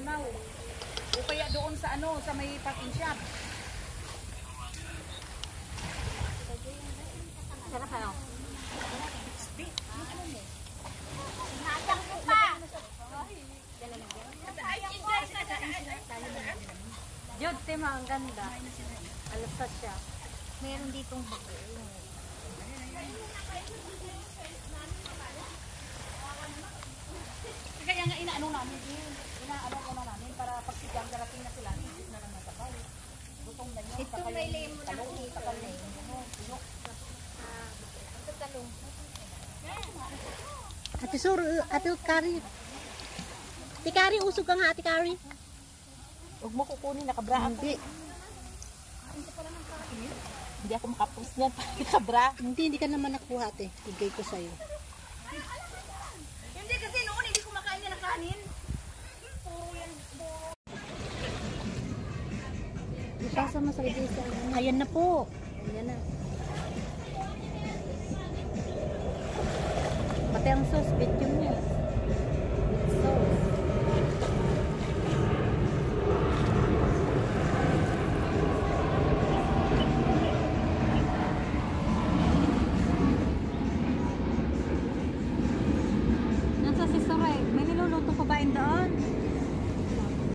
Tunaw. O kaya doon sa ano, sa may parking shop. Sarap ano? Nasang ko pa. Jod, tema, ang ganda. Alasat siya. Meron ditong bago. Kaya nga inaano namin din. Inaano ko na namin para pag sigang darating na sila, isip na lang nagkabal. Gutom na yun. Ito may lemon na dito. Ito talong. Ate Sur, Ate Kari. Ate Kari, usog ka nga, Ate Kari. Huwag mo kukunin, nakabra ako. Hindi ako makapost niyan, nakabra. Hindi ka naman nakuha, ate. Bigay ko sa'yo. Hindi kasi noon hindi kumakain niya ng kanin. Ipasa mo sa iglesia. Ayan na po. Ayan na. Pati ang sauce, video mo.